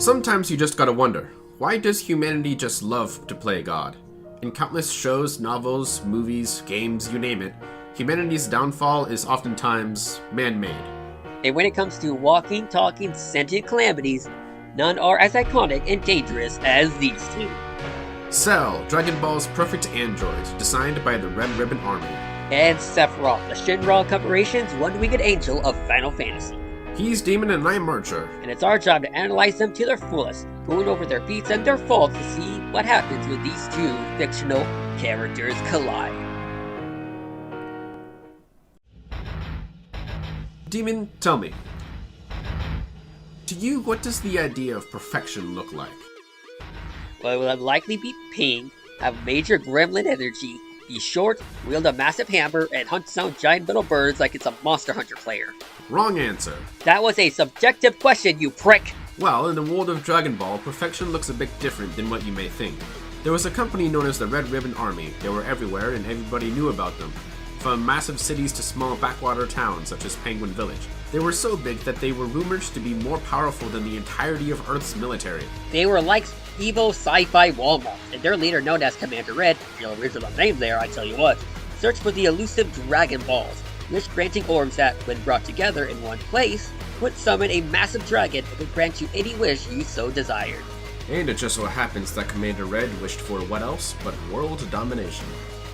Sometimes you just gotta wonder, why does humanity just love to play God? In countless shows, novels, movies, games, you name it, humanity's downfall is oftentimes man-made. And when it comes to walking, talking, sentient calamities, none are as iconic and dangerous as these two. Cell, Dragon Ball's perfect android, designed by the Red Ribbon Army. And Sephiroth, the Shinra Corporation's one-winged angel of Final Fantasy. He's Demon and I'm Archer. And it's our job to analyze them to their fullest, going over their feats and their faults to see what happens when these two fictional characters collide. Demon, tell me. To you, what does the idea of perfection look like? Well, it will likely be pink, have major gremlin energy, be short, wield a massive hammer, and hunt down giant little birds like it's a Monster Hunter player. Wrong answer. That was a subjective question, you prick! Well, in the world of Dragon Ball, perfection looks a bit different than what you may think. There was a company known as the Red Ribbon Army. They were everywhere and everybody knew about them. From massive cities to small backwater towns such as Penguin Village. They were so big that they were rumored to be more powerful than the entirety of Earth's military. They were like evil sci-fi Walmart, and their leader known as Commander Red, the original name there, I tell you what, searched for the elusive Dragon Balls, wish-granting orbs that, when brought together in one place, would summon a massive dragon and would grant you any wish you so desired. And it just so happens that Commander Red wished for what else but world domination.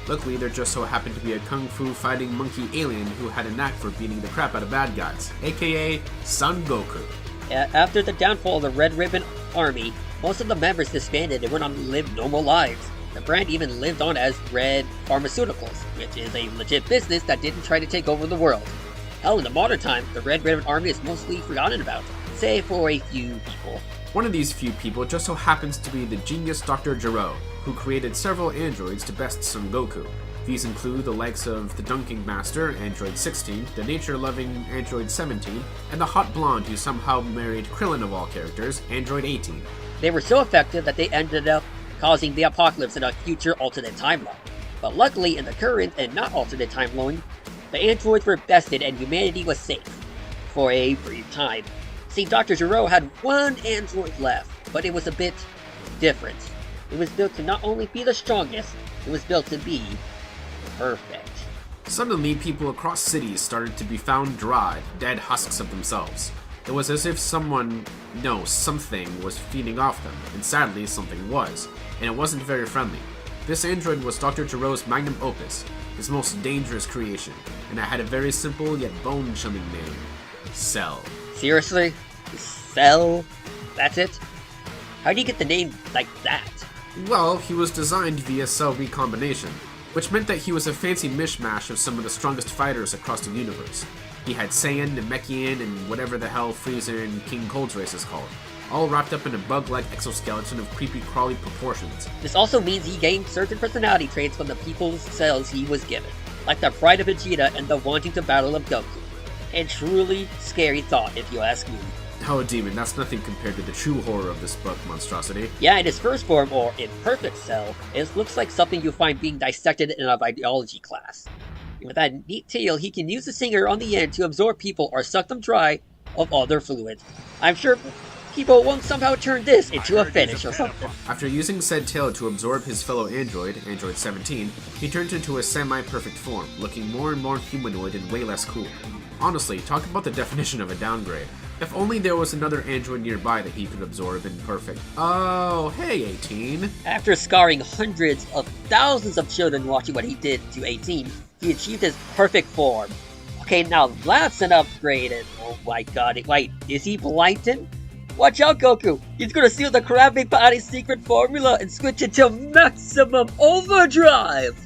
Luckily, there just so happened to be a kung fu fighting monkey alien who had a knack for beating the crap out of bad guys, aka Son Goku. After the downfall of the Red Ribbon Army, most of the members disbanded and went on to live normal lives. The brand even lived on as Red Pharmaceuticals, which is a legit business that didn't try to take over the world. Hell, in the modern time, the Red Ribbon Army is mostly forgotten about, save for a few people. One of these few people just so happens to be the genius Dr. Gero, who created several androids to best Son Goku. These include the likes of the Dunking Master, Android 16, the nature-loving Android 17, and the hot blonde who somehow married Krillin of all characters, Android 18. They were so effective that they ended up causing the apocalypse in a future alternate timeline. But luckily, in the current and not alternate timeline, the androids were bested and humanity was safe. For a brief time. See, Dr. Gero had one android left, but it was a bit different. It was built to not only be the strongest, it was built to be perfect. Suddenly, people across cities started to be found dry, dead husks of themselves. It was as if something was feeding off them, and sadly, something was, and it wasn't very friendly. This android was Dr. Gero's magnum opus, his most dangerous creation, and it had a very simple yet bone-chilling name, Cell. Seriously? Cell? That's it? How do you get the name like that? Well, he was designed via cell recombination, which meant that he was a fancy mishmash of some of the strongest fighters across the universe. He had Saiyan, Namekian, and whatever the hell Freezer and King Cold's race is called, all wrapped up in a bug-like exoskeleton of creepy crawly proportions. This also means he gained certain personality traits from the people's cells he was given, like the pride of Vegeta and the wanting to battle of Goku. A truly scary thought, if you ask me. Oh, Demon, that's nothing compared to the true horror of this bug monstrosity. Yeah, in his first form, or imperfect cell, it looks like something you find being dissected in a biology class. And with that neat tail, he can use the singer on the end to absorb people or suck them dry of all their fluid. I'm sure people won't somehow turn this into a fetish or something. After using said tail to absorb his fellow android, Android 17, he turned into a semi-perfect form, looking more and more humanoid and way less cool. Honestly, talk about the definition of a downgrade. If only there was another android nearby that he could absorb in perfect. Oh, hey 18. After scarring hundreds of thousands of children watching what he did to 18, he achieved his perfect form. Okay, now that's an upgrade, and oh my god, wait, is he Blighton? Watch out, Goku! He's gonna steal the Krabby Patty's secret formula and switch it to maximum overdrive!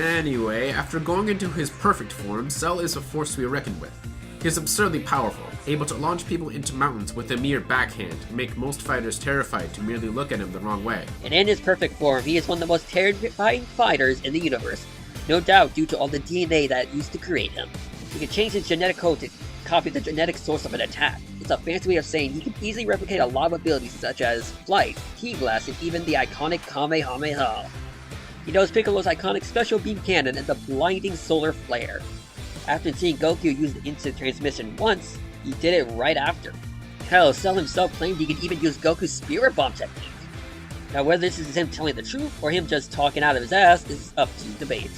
Anyway, after going into his perfect form, Cell is a force to be reckoned with. He is absurdly powerful, able to launch people into mountains with a mere backhand, and make most fighters terrified to merely look at him the wrong way. And in his perfect form, he is one of the most terrifying fighters in the universe, no doubt due to all the DNA that used to create him. He can change his genetic code to copy the genetic source of an attack. It's a fancy way of saying he can easily replicate a lot of abilities such as flight, Ki-Blast, and even the iconic Kamehameha. He knows Piccolo's iconic special beam cannon and the blinding solar flare. After seeing Goku use the instant transmission once, he did it right after. Hell, Cell himself claimed he could even use Goku's Spirit Bomb technique. Now whether this is him telling the truth or him just talking out of his ass is up to debate.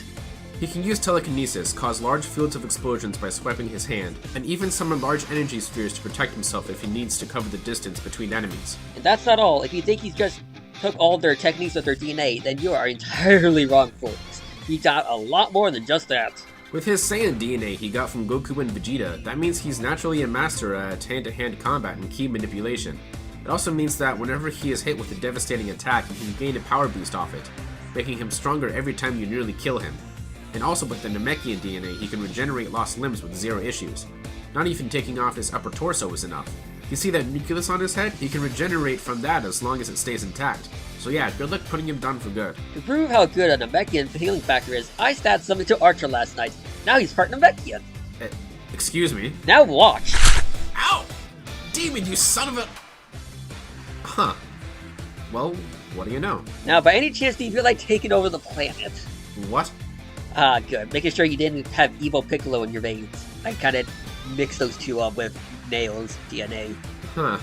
He can use telekinesis, cause large fields of explosions by swiping his hand, and even summon large energy spheres to protect himself if he needs to cover the distance between enemies. And that's not all. If you think he's just took all their techniques with their DNA, then you are entirely wrong, folks. He got a lot more than just that. With his Saiyan DNA he got from Goku and Vegeta, that means he's naturally a master at hand-to-hand combat and ki manipulation. It also means that whenever he is hit with a devastating attack, he can gain a power boost off it, making him stronger every time you nearly kill him. And also with the Namekian DNA, he can regenerate lost limbs with zero issues. Not even taking off his upper torso is enough. You see that nucleus on his head? He can regenerate from that as long as it stays intact. So yeah, good luck putting him down for good. To prove how good a Namekian healing factor is, I stat summoned to Archer last night. Now he's part Namekian. Excuse me? Now watch! Ow! Demon, you son of a... Huh. Well, what do you know? Now, by any chance do you feel like taking over the planet? What? Ah, good. Making sure you didn't have evil Piccolo in your veins. I kinda mixed those two up with Nail's DNA. Huh.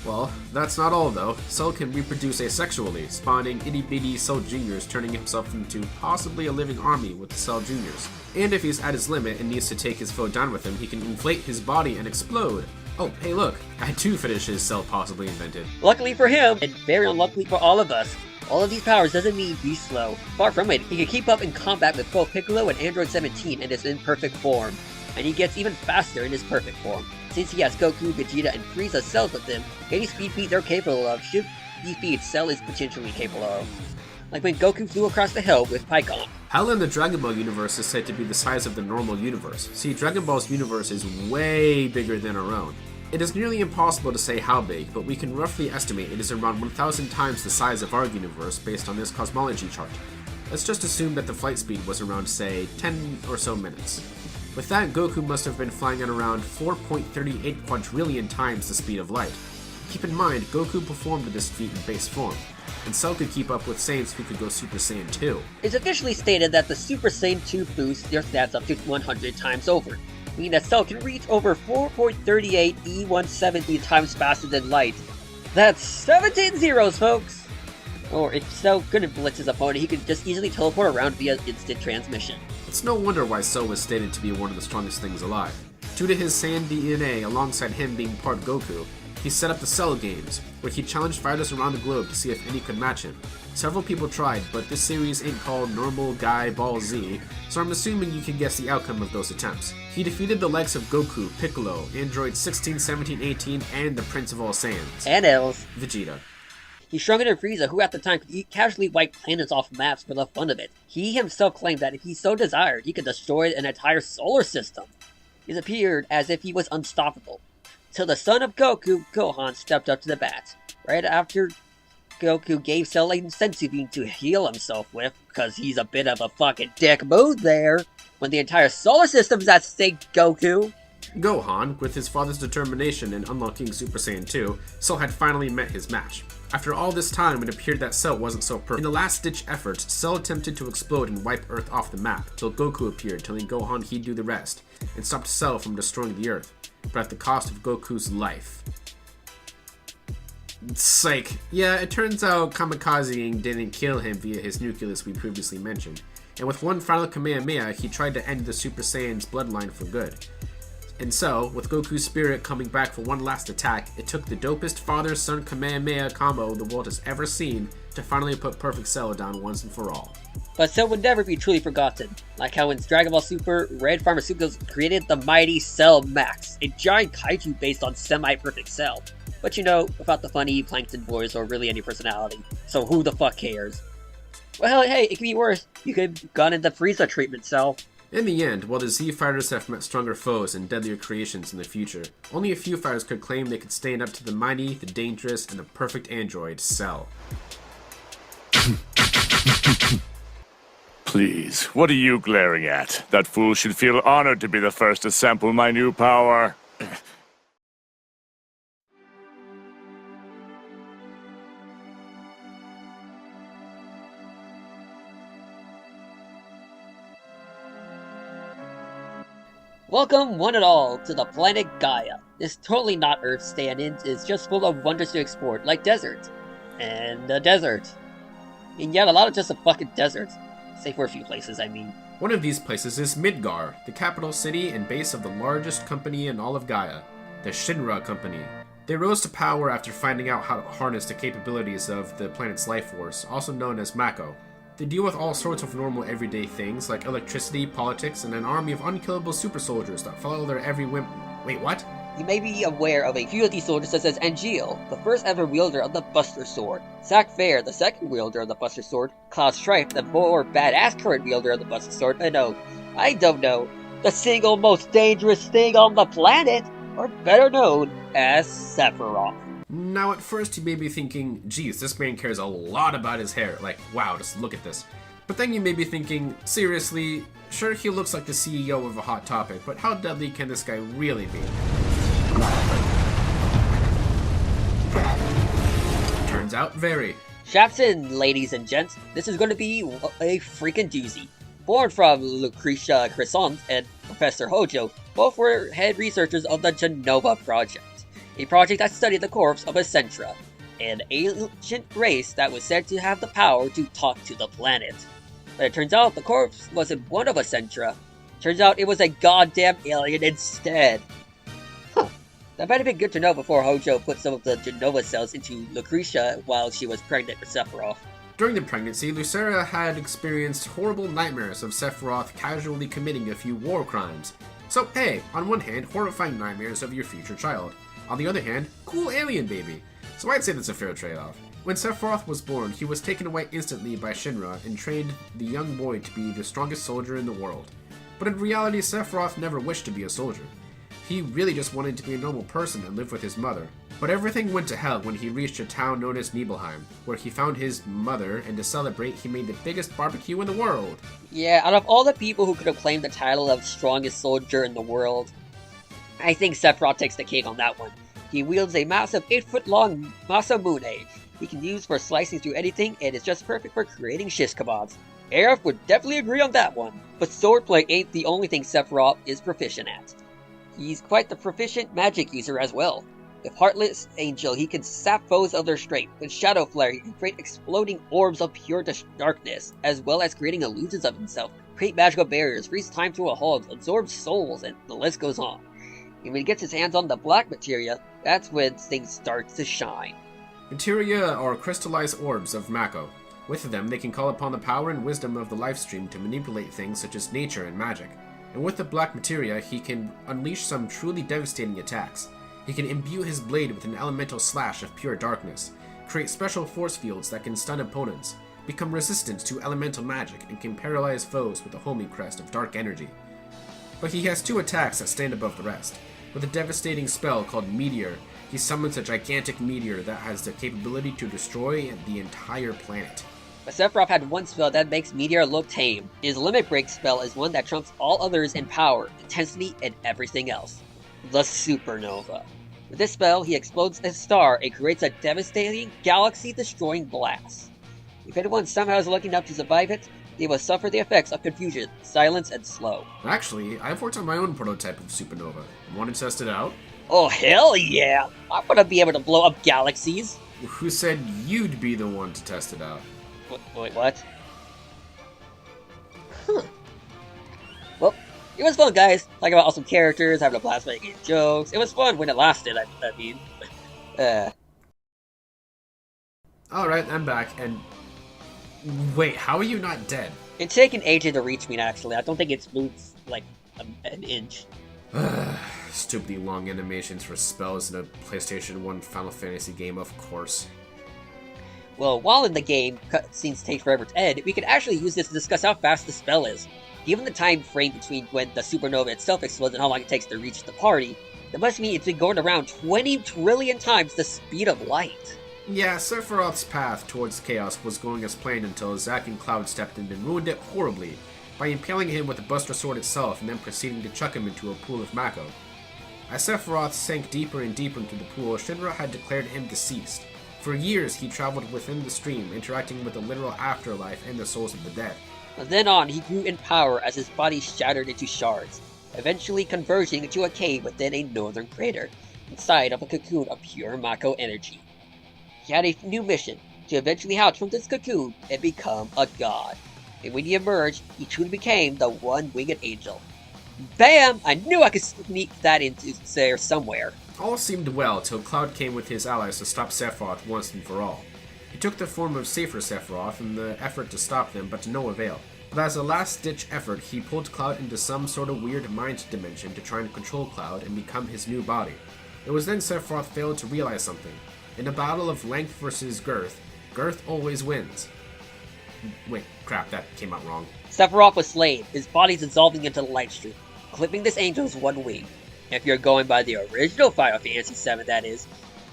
Well, that's not all though. Cell can reproduce asexually, spawning itty-bitty Cell Juniors, turning himself into possibly a living army with the Cell Juniors. And if he's at his limit and needs to take his foe down with him, he can inflate his body and explode. Oh, hey look, I too finished his Cell possibly invented. Luckily for him, and very unluckily for all of us, all of these powers doesn't mean he's slow. Far from it, he can keep up in combat with both Piccolo and Android 17 in his imperfect form. And he gets even faster in his perfect form. Since he has Goku, Vegeta, and Frieza cells with him, any speed feat they're capable of should be feats Cell is potentially capable of. Like when Goku flew across the hill with Pikkon. Hell in the Dragon Ball universe is said to be the size of the normal universe. See, Dragon Ball's universe is way bigger than our own. It is nearly impossible to say how big, but we can roughly estimate it is around 1,000 times the size of our universe based on this cosmology chart. Let's just assume that the flight speed was around, say, 10 or so minutes. With that, Goku must have been flying at around 4.38 quadrillion times the speed of light. Keep in mind, Goku performed this feat in base form, and Cell could keep up with Saiyans who could go Super Saiyan 2. It's officially stated that the Super Saiyan 2 boosts their stats up to 100 times over, meaning that Cell can reach over 4.38 E170 times faster than light. That's 17 zeros, folks! Or if Cell couldn't blitz his opponent, he could just easily teleport around via instant transmission. It's no wonder why Cell was stated to be one of the strongest things alive. Due to his Saiyan DNA alongside him being part Goku, he set up the Cell Games, where he challenged fighters around the globe to see if any could match him. Several people tried, but this series ain't called Normal Guy Ball Z, so I'm assuming you can guess the outcome of those attempts. He defeated the likes of Goku, Piccolo, Android 16, 17, 18, and the Prince of all Saiyans. And else. Vegeta. He stronger than Frieza, who at the time could casually wipe planets off maps for the fun of it. He himself claimed that if he so desired, he could destroy an entire solar system. It appeared as if he was unstoppable. Till the son of Goku, Gohan, stepped up to the bat. Right after Goku gave Cell a senzu bean to heal himself with, because he's a bit of a fucking dick move there, when the entire solar system's at stake, Goku. Gohan, with his father's determination in unlocking Super Saiyan 2, Cell had finally met his match. After all this time, it appeared that Cell wasn't so perfect. In the last-ditch efforts, Cell attempted to explode and wipe Earth off the map, till Goku appeared, telling Gohan he'd do the rest, and stopped Cell from destroying the Earth, but at the cost of Goku's life. Psych. Yeah, it turns out Kamikazeing didn't kill him via his nucleus we previously mentioned, and with one final Kamehameha, he tried to end the Super Saiyan's bloodline for good. And so, with Goku's spirit coming back for one last attack, it took the dopest father-son Kamehameha combo the world has ever seen to finally put Perfect Cell down once and for all. But Cell would never be truly forgotten, like how in Dragon Ball Super, Red Pharmaceuticals created the mighty Cell Max, a giant kaiju based on semi-perfect Cell. But you know, without the funny Plankton voice or really any personality, so who the fuck cares? Well, hey, it could be worse. You could have gone into Frieza treatment, Cell. In the end, while the Z fighters have met stronger foes and deadlier creations in the future, only a few fighters could claim they could stand up to the mighty, the dangerous, and the perfect android, Cell. Please, what are you glaring at? That fool should feel honored to be the first to sample my new power. Welcome, one and all, to the planet Gaia. This totally not Earth stand-in is just full of wonders to explore, like deserts. And a desert. And yet, a lot of just a fucking desert. Save for a few places, I mean. One of these places is Midgar, the capital city and base of the largest company in all of Gaia, the Shinra Company. They rose to power after finding out how to harness the capabilities of the planet's life force, also known as Mako. They deal with all sorts of normal everyday things like electricity, politics, and an army of unkillable super soldiers that follow their every whim. Wait, what? You may be aware of a few of these soldiers such as Angeal, the first ever wielder of the Buster Sword, Zack Fair, the second wielder of the Buster Sword, Cloud Strife, the more badass current wielder of the Buster Sword, and I don't know, the single most dangerous thing on the planet, or better known as Sephiroth. Now at first you may be thinking, geez, this man cares a lot about his hair, like, wow, just look at this. But then you may be thinking, seriously, sure he looks like the CEO of a Hot Topic, but how deadly can this guy really be? Turns out very. Straps in, ladies and gents, this is going to be a freaking doozy. Born from Lucretia Crescent and Professor Hojo, both were head researchers of the Genova Project, a project that studied the corpse of a Sentra, an ancient race that was said to have the power to talk to the planet. But it turns out the corpse wasn't one of a Sentra. Turns out it was a goddamn alien instead. That might have been good to know before Hojo put some of the Genova cells into Lucretia while she was pregnant with Sephiroth. During the pregnancy, Lucera had experienced horrible nightmares of Sephiroth casually committing a few war crimes. So hey, on one hand, horrifying nightmares of your future child. On the other hand, cool alien baby. So I'd say that's a fair trade-off. When Sephiroth was born, he was taken away instantly by Shinra and trained the young boy to be the strongest soldier in the world. But in reality, Sephiroth never wished to be a soldier. He really just wanted to be a normal person and live with his mother. But everything went to hell when he reached a town known as Nibelheim, where he found his mother, and to celebrate, he made the biggest barbecue in the world. Yeah, out of all the people who could have claimed the title of strongest soldier in the world, I think Sephiroth takes the cake on that one. He wields a massive 8-foot-long Masamune. He can use for slicing through anything, and is just perfect for creating shish kebabs. Aerith would definitely agree on that one. But swordplay ain't the only thing Sephiroth is proficient at. He's quite the proficient magic user as well. With Heartless Angel, he can sap foes of their strength. With Shadow Flare, he can create exploding orbs of pure darkness, as well as creating illusions of himself, create magical barriers, freeze time to a halt, absorb souls, and the list goes on. And when he gets his hands on the black materia, that's when things start to shine. Materia are crystallized orbs of Mako. With them, they can call upon the power and wisdom of the lifestream to manipulate things such as nature and magic. And with the black materia, he can unleash some truly devastating attacks. He can imbue his blade with an elemental slash of pure darkness, create special force fields that can stun opponents, become resistant to elemental magic, and can paralyze foes with a homing crest of dark energy. But he has two attacks that stand above the rest. With a devastating spell called Meteor, he summons a gigantic meteor that has the capability to destroy the entire planet. But Sephiroth had one spell that makes Meteor look tame. His Limit Break spell is one that trumps all others in power, intensity, and everything else. The Supernova. With this spell, he explodes a star and creates a devastating, galaxy-destroying blast. If anyone somehow is lucky enough to survive it, they will suffer the effects of confusion, silence, and slow. Actually, I've worked on my own prototype of Supernova. Want to test it out? Oh hell yeah! I want to be able to blow up galaxies! Who said you'd be the one to test it out? Wait, what? Huh. Well, it was fun, guys. Talking about awesome characters, having a blast making jokes. It was fun when it lasted, I mean. Alright, I'm back, and... Wait, how are you not dead? It's taken ages to reach me, actually. I don't think it's moved, like, an inch. Stupidly long animations for spells in a PlayStation 1 Final Fantasy game, of course. Well, while in the game, cutscenes take forever to end, we can actually use this to discuss how fast the spell is. Given the time frame between when the supernova itself explodes and how long it takes to reach the party, that must mean it's been going around 20 trillion times the speed of light. Yeah, Sephiroth's path towards chaos was going as planned until Zack and Cloud stepped in and ruined it horribly, by impaling him with the Buster Sword itself and then proceeding to chuck him into a pool of Mako. As Sephiroth sank deeper and deeper into the pool, Shinra had declared him deceased. For years, he traveled within the stream, interacting with the literal afterlife and the souls of the dead. From then on, he grew in power as his body shattered into shards. eventually converging into a cave within a northern crater, inside of a cocoon of pure Mako energy. He had a new mission, to eventually hatch from this cocoon and become a god. And when he emerged, he truly became the one-winged angel. Bam! I knew I could sneak that into there somewhere. All seemed well till Cloud came with his allies to stop Sephiroth once and for all. He took the form of Safer Sephiroth in the effort to stop them, but to no avail. But as a last-ditch effort, he pulled Cloud into some sort of weird mind dimension to try and control Cloud and become his new body. It was then Sephiroth failed to realize something. In a battle of length versus girth, girth always wins. Wait, crap, that came out wrong. Sephiroth was slain, his body dissolving into the light stream, clipping this angel's one wing. If you're going by the original Final Fantasy VII, that is.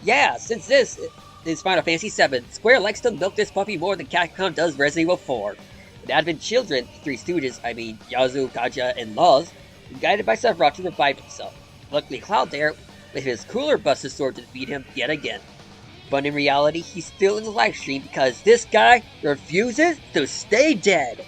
Yeah, since this is Final Fantasy VII, Square likes to milk this puppy more than Capcom does Resident Evil 4. The Advent children, the Three Stooges, Yazoo, Kaja, and Luz, were guided by Sephiroth to revive himself. Luckily, Cloud there, with his cooler Buster Sword to defeat him yet again. But in reality, he's still in the live stream because this guy refuses to stay dead.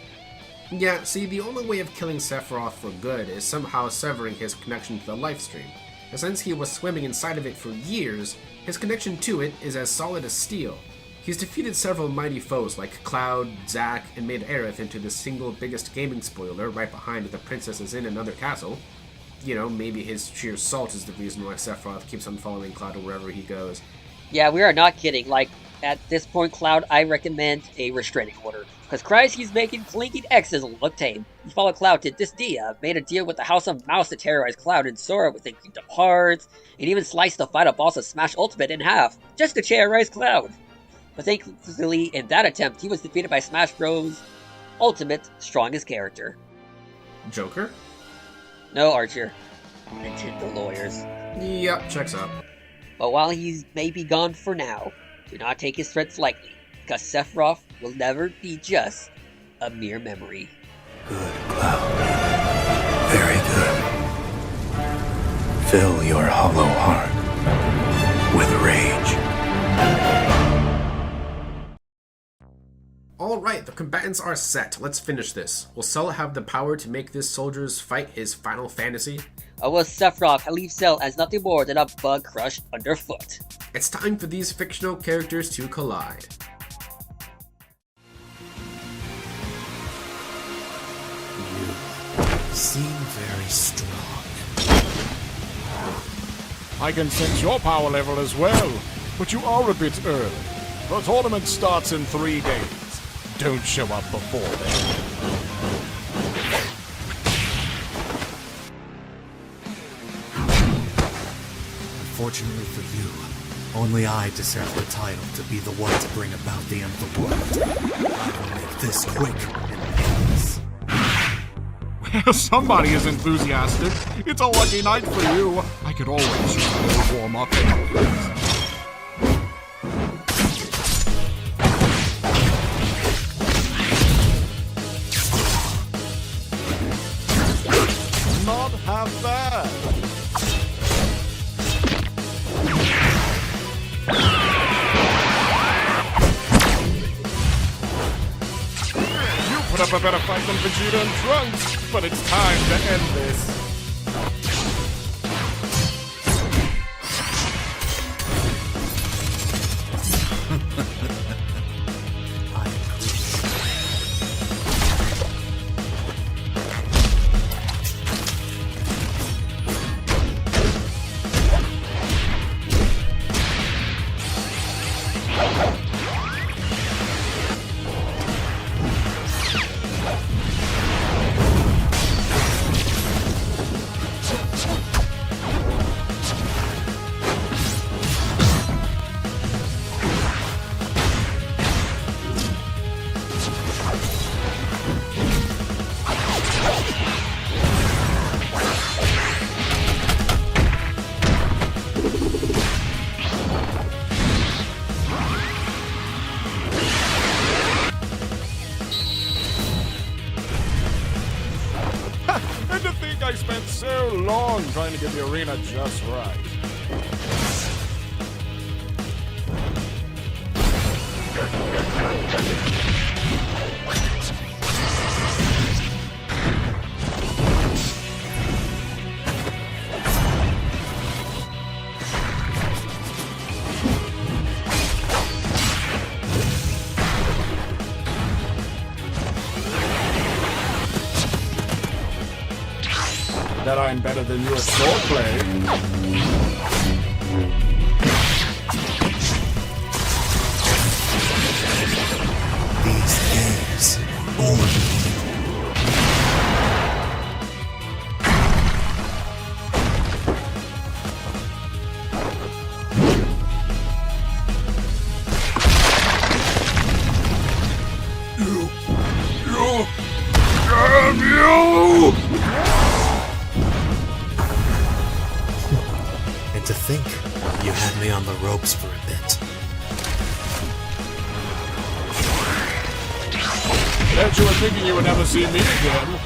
Yeah, see, the only way of killing Sephiroth for good is somehow severing his connection to the life stream. And since he was swimming inside of it for years, his connection to it is as solid as steel. He's defeated several mighty foes like Cloud, Zack, and made Aerith into the single biggest gaming spoiler right behind the Princess's Inn and another castle. You know, maybe his sheer salt is the reason why Sephiroth keeps on following Cloud wherever he goes. Yeah, we are not kidding. Like, at this point, Cloud, I recommend a restraining order. Because Christ, he's making clinking X's look tame. You follow Cloud to this dia, made a deal with the House of Mouse to terrorize Cloud and Sora with Kingdom Hearts, and even sliced the final boss of Smash Ultimate in half, just to terrorize Cloud. But thankfully, in that attempt, he was defeated by Smash Bros. Ultimate strongest character. Joker? No, Archer. Nintendo lawyers. Yep, checks out. But while he may be gone for now, do not take his threats lightly, because Sephiroth will never be just a mere memory. Good, Cloud. Very good. Fill your hollow heart with rage. Alright, the combatants are set. Let's finish this. Will Cell have the power to make this soldier's fight his final fantasy? Or will Sephiroth leave Cell as nothing more than a bug crushed underfoot? It's time for these fictional characters to collide. You seem very strong. I can sense your power level as well, but you are a bit early. The tournament starts in 3 days. Don't show up before then. Unfortunately for you, only I deserve the title to be the one to bring about the end of the world. I will make this quick and painless. Somebody is enthusiastic. It's a lucky night for you. I could always use a little warm up. Not half bad. You put up a better fight than Vegeta and Trunks, but it's time to end this. I agree. And to think I spent so long trying to get the arena just right. that I'm better than you at swordplay. These games only And to think, you had me on the ropes for a bit. Bet you were thinking you would never see me again.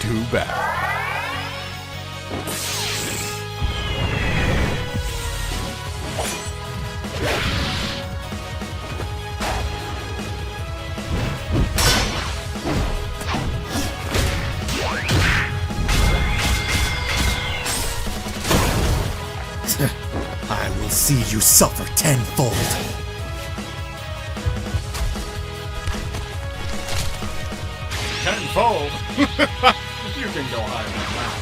Too bad. I will see you suffer tenfold. Tenfold? You can go higher than that.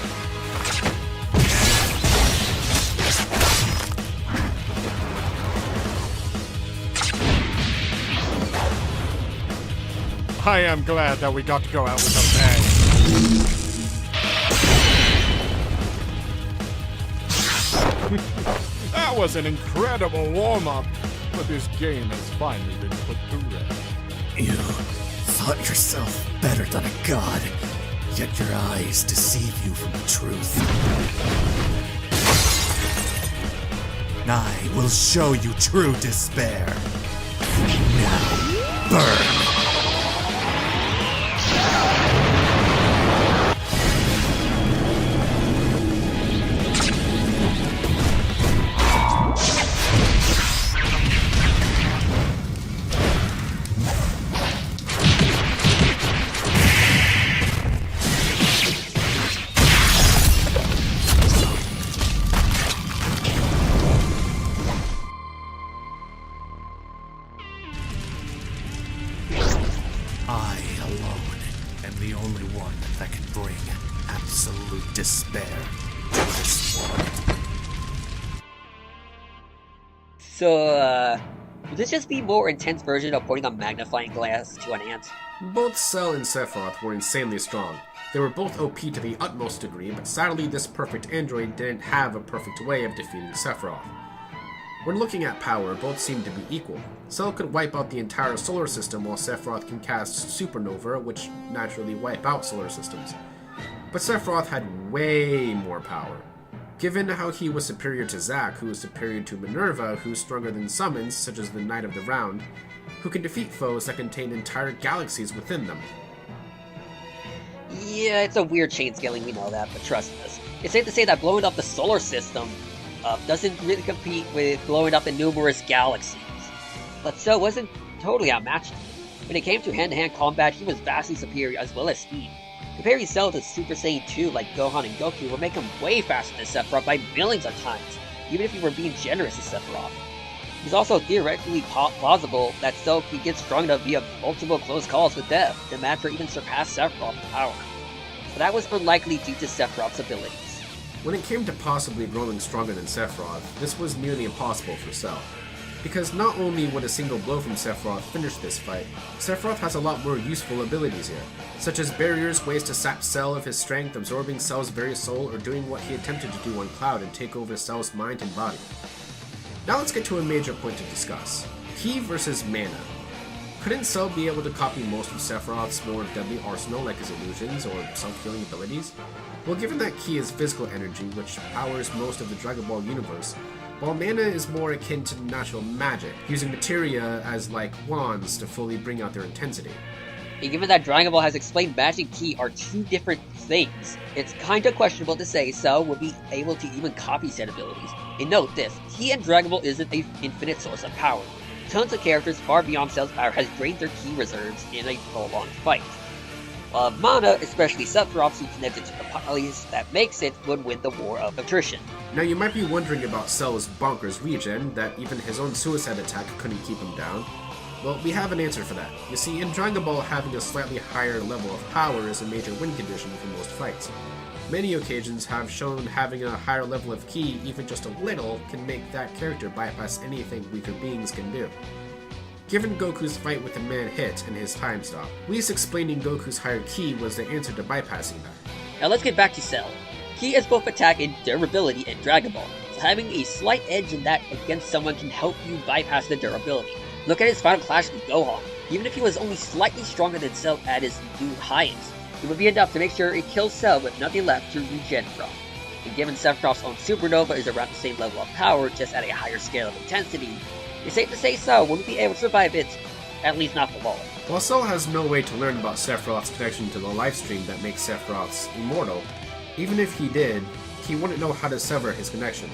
I am glad that we got to go out with a bang. That was an incredible warm-up, but this game has finally been put to rest. You thought yourself better than a god, yet your eyes deceive you from the truth. I will show you true despair. Now, burn! I alone am the only one that can bring absolute despair to this world. So, would this just be a more intense version of putting a magnifying glass to an ant? Both Cell and Sephiroth were insanely strong. They were both OP to the utmost degree, but sadly this perfect android didn't have a perfect way of defeating Sephiroth. When looking at power, both seemed to be equal. Cell could wipe out the entire solar system while Sephiroth can cast Supernova, which naturally wipe out solar systems. But Sephiroth had way more power. Given how he was superior to Zack, who was superior to Minerva, who's stronger than summons, such as the Knight of the Round, who can defeat foes that contain entire galaxies within them. Yeah, it's a weird chain scaling, we know that, but trust us. It's safe to say that blowing up the solar system doesn't really compete with blowing up the numerous galaxies. But Cell wasn't totally outmatched. When it came to hand-to-hand combat, he was vastly superior as well as speed. Comparing Cell to Super Saiyan 2 like Gohan and Goku would make him way faster than Sephiroth by millions of times, even if you were being generous to Sephiroth. It's also theoretically plausible that Cell could get strong enough via multiple close calls with death to match or even surpass Sephiroth's power. But that was unlikely due to Sephiroth's abilities. When it came to possibly growing stronger than Sephiroth, this was nearly impossible for Cell. Because not only would a single blow from Sephiroth finish this fight, Sephiroth has a lot more useful abilities here, such as barriers, ways to sap Cell of his strength, absorbing Cell's very soul, or doing what he attempted to do on Cloud and take over Cell's mind and body. Now let's get to a major point to discuss. Ki versus mana. Couldn't Cell be able to copy most of Sephiroth's more deadly arsenal like his illusions or self-healing abilities? Well, given that Ki is physical energy, which powers most of the Dragon Ball universe, while mana is more akin to natural magic, using materia as like wands to fully bring out their intensity. And given that Dragon Ball has explained magic and Ki are two different things, it's kinda questionable to say Cell will be able to even copy said abilities. And note this, Ki in Dragon Ball isn't an infinite source of power. Tons of characters far beyond Cell's power has drained their Ki reserves in a prolonged fight. While mana, especially Sephiroth's who connected to the polys that makes it, would win the war of attrition. Now you might be wondering about Cell's bonkers regen, that even his own suicide attack couldn't keep him down. Well, we have an answer for that. You see, in Dragon Ball, having a slightly higher level of power is a major win condition for most fights. Many occasions have shown having a higher level of ki, even just a little, can make that character bypass anything weaker beings can do. Given Goku's fight with the man Hit and his time stop, Whis explaining Goku's higher ki was the answer to bypassing that. Now let's get back to Cell. Ki is both attack and durability in Dragon Ball, so having a slight edge in that against someone can help you bypass the durability. Look at his final clash with Gohan. Even if he was only slightly stronger than Cell at his new highest, it would be enough to make sure it kills Cell with nothing left to regen from. And given Sephiroth's own Supernova is around the same level of power, just at a higher scale of intensity, it's safe to say Cell wouldn't be able to survive it, at least not for long. While Cell has no way to learn about Sephiroth's connection to the lifestream that makes Sephiroth's immortal, even if he did, he wouldn't know how to sever his connection,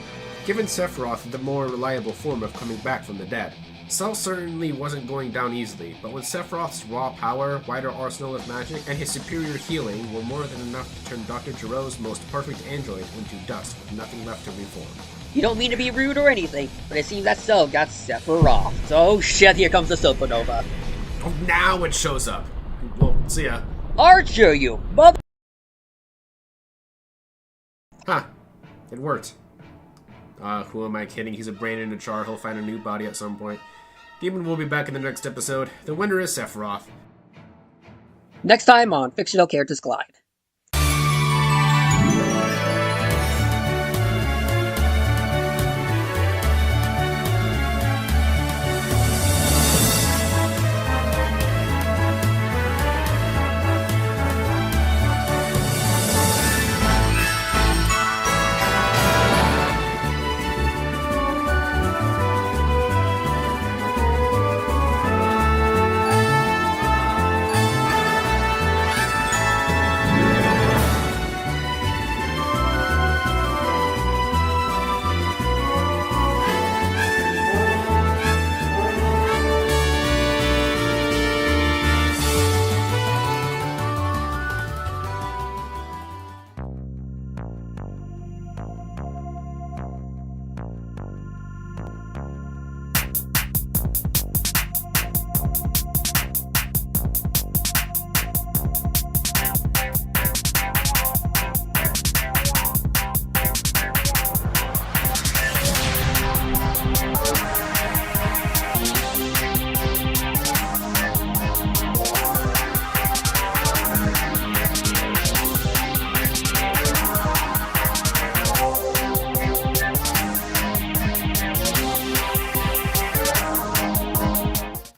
giving Sephiroth the more reliable form of coming back from the dead. Cell certainly wasn't going down easily, but with Sephiroth's raw power, wider arsenal of magic, and his superior healing were more than enough to turn Dr. Gero's most perfect android into dust with nothing left to reform. You don't mean to be rude or anything, but it seems that Cell got Sephiroth. Oh shit, here comes the Supernova. Oh, now it shows up. Well, see ya. Archer, you mother- Huh. It worked. Who am I kidding? He's a brain in a jar. He'll find a new body at some point. Demon will be back in the next episode. The winner is Sephiroth. Next time on Fictional Characters Collide.